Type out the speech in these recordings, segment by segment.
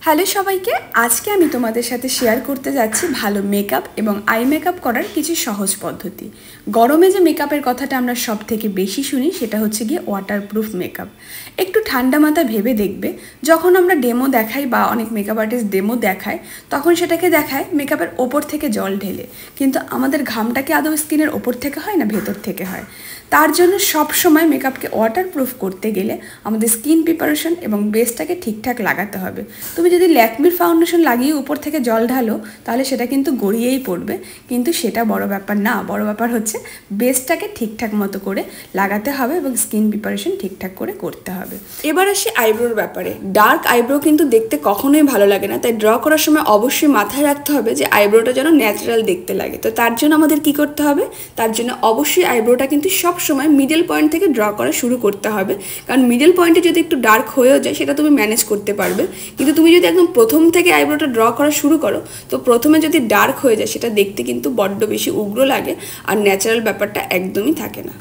Hello সবাইকে, আজকে আমি তোমাদের সাথে শেয়ার করতে যাচ্ছি ভালো মেকআপ এবং আই মেকআপ করার কিছু সহজ পদ্ধতি। গরমে যে মেকআপের কথাটা আমরা সব থেকে বেশি শুনি সেটা হচ্ছে গিয়ে ওয়াটারপ্রুফ মেকআপ। একটু ঠান্ডা মাথায় ভেবে দেখবে, যখন আমরা ডেমো দেখাই বা অনেক মেকআপ আর্টিস্ট ডেমো দেখায় তখন সেটাকে দেখায় মেকআপের ওপর থেকে জল ঢেলে, কিন্তু আমাদের ঘামটাকে আদৌ স্কিনের ওপর থেকে হয় না, ভেতর থেকে হয়। তার জন্য সব সময় মেকআপকে ওয়াটারপ্রুফ করতে গেলে আমাদের স্কিন প্রিপারেশন এবং বেসটাকে ঠিকঠাক লাগাতে হবে। তুমি যদি ল্যাকমির ফাউন্ডেশন লাগিয়ে উপর থেকে জল ঢালো তাহলে সেটা কিন্তু গড়িয়েই পড়বে, কিন্তু সেটা বড় ব্যাপার না। বড় ব্যাপার হচ্ছে বেসটাকে ঠিকঠাক মতো করে লাগাতে হবে এবং স্কিন প্রিপারেশন ঠিকঠাক করে করতে হবে। এবার আসি আইব্রোর ব্যাপারে। ডার্ক আইব্রো কিন্তু দেখতে কখনোই ভালো লাগে না, তাই ড্র করার সময় অবশ্যই মাথায় রাখতে হবে যে আইব্রোটা যেন ন্যাচারাল দেখতে লাগে। তো তার জন্য আমাদের কি করতে হবে, তার জন্য অবশ্যই আইব্রোটা কিন্তু সব সময় মিডল পয়েন্ট থেকে ড্র করা শুরু করতে হবে, কারণ মিডল পয়েন্টে যদি একটু ডার্ক হয়েও যায় সেটা তুমি ম্যানেজ করতে পারবে। কিন্তু তুমি যদি একদম প্রথম থেকে আইব্রোটা ড্র করা শুরু করো তো প্রথমে যদি ডার্ক হয়ে যায় সেটা দেখতে কিন্তু বড্ড বেশি উগ্র লাগে আর ন্যাচারাল ব্যাপারটা একদমই থাকে না।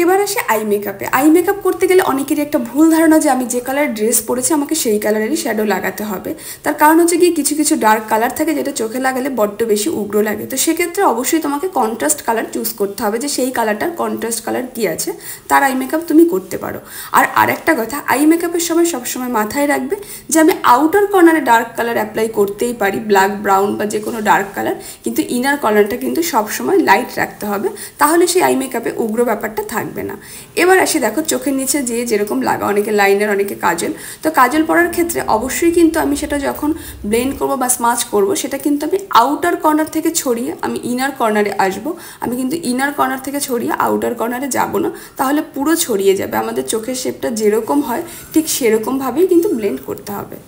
এবার আসে আই মেকআপে। আই মেকআপ করতে গেলে অনেকেরই একটা ভুল ধারণা যে আমি যে কালার ড্রেস পরেছি আমাকে সেই কালারেরই শ্যাডো লাগাতে হবে। তার কারণ হচ্ছে গিয়ে কিছু কিছু ডার্ক কালার থাকে যেটা চোখে লাগালে বড্ড বেশি উগ্র লাগে। তো সেক্ষেত্রে অবশ্যই তোমাকে কন্ট্রাস্ট কালার চুজ করতে হবে, যে সেই কালারটার কন্ট্রাস্ট কালার কী আছে তার আই মেকআপ তুমি করতে পারো। আর আরেকটা কথা, আই মেকআপের সময় সবসময় মাথায় রাখবে যে আমি আউটার কর্নারে ডার্ক কালার অ্যাপ্লাই করতেই পারি, ব্ল্যাক, ব্রাউন বা যে কোনো ডার্ক কালার, কিন্তু ইনার কর্নারটা কিন্তু সবসময় লাইট রাখতে হবে, তাহলে সেই আই মেকআপে উগ্র ব্যাপারটা থাকবে না। এবার আসি দেখো চোখের নিচে যে যেরকম লাগা, অনেকে লাইনার অনেকে কাজল। তো কাজল পরার ক্ষেত্রে অবশ্যই কিন্তু আমি সেটা যখন ব্লেন্ড করবো বা স্মাচ করবো সেটা কিন্তু আমি আউটার কর্নার থেকে ছড়িয়ে আমি ইনার কর্নারে আসবো। আমি কিন্তু ইনার কর্নার থেকে ছড়িয়ে আউটার কর্নারে যাব না, তাহলে পুরো ছড়িয়ে যাবে। আমাদের চোখের শেপটা যেরকম হয় ঠিক সেরকমভাবেই কিন্তু ব্লেন্ড করতে হবে।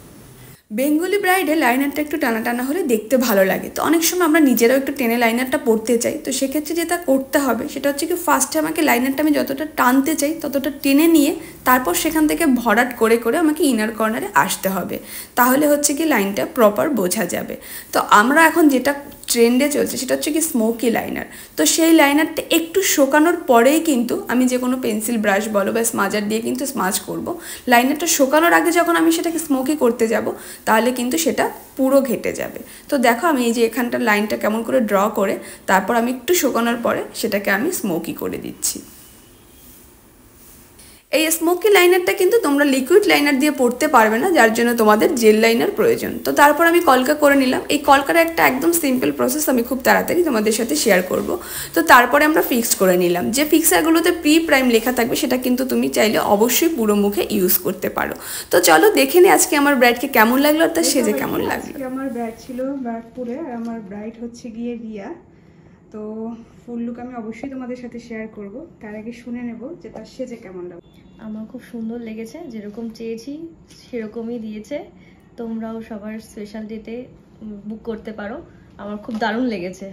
বেঙ্গলি ব্রাইডে লাইনারটা একটু টানা টানা হলে দেখতে ভালো লাগে, তো অনেক সময় আমরা নিজেরাও একটু টেনে লাইনারটা পরতে চাই। তো সেক্ষেত্রে যেটা করতে হবে সেটা হচ্ছে কি, ফার্স্টে আমাকে লাইনারটা আমি যতটা টানতে চাই ততটা টেনে নিয়ে তারপর সেখান থেকে ভরাট করে করে আমাকে ইনার কর্নারে আসতে হবে, তাহলে হচ্ছে কি লাইনটা প্রপার বোঝা যাবে। তো আমরা এখন যেটা ট্রেন্ডে চলছে সেটা হচ্ছে কি স্মোকি লাইনার। তো সেই লাইনারটা একটু শুকানোর পরেই কিন্তু আমি যে কোনো পেন্সিল, ব্রাশ বলো বা স্মাজার দিয়ে কিন্তু স্মাজ করব। লাইনারটা শুকানোর আগে যখন আমি সেটাকে স্মোকি করতে যাব তাহলে কিন্তু সেটা পুরো ঘেটে যাবে। তো দেখো আমি এই যে এখানটার লাইনটা কেমন করে ড্র করে তারপর আমি একটু শুকানোর পরে সেটাকে আমি স্মোকি করে দিচ্ছি। এই স্মোকি লাইনারটা কিন্তু তোমরা লিকুইড লাইনার দিয়ে পড়তে পারবে না, যার জন্য তোমাদের জেল লাইনার প্রয়োজন। তো তারপর আমি কলকা করে নিলাম। এই কলকার একটা একদম সিম্পল প্রসেস আমি খুব তাড়াতাড়ি তোমাদের সাথে শেয়ার করব। তো তারপরে আমরা ফিক্স করে নিলাম। যে ফিক্সারগুলোতে প্রি প্রাইম লেখা থাকবে সেটা কিন্তু তুমি চাইলে অবশ্যই পুরো মুখে ইউজ করতে পারো। তো চলো দেখে নি আজকে আমার ব্রাইডকে কেমন লাগলো আর তার সেজে কেমন লাগলো। আমার ব্রাইড ছিল ব্যারাকপুরে আর আমার ব্রাইড হচ্ছে গিয়ে রিয়া। তো ফুল লুক আমি অবশ্যই তোমাদের সাথে শেয়ার করব, তার আগে শুনে নেব যে তার সেজে কেমন লাগবে। আমার খুব সুন্দর লেগেছে, যেরকম চেয়েছি সেরকমই দিয়েছে। তোমরাও সবার স্পেশাল ডেতে বুক করতে পারো, আমার খুব দারুণ লেগেছে।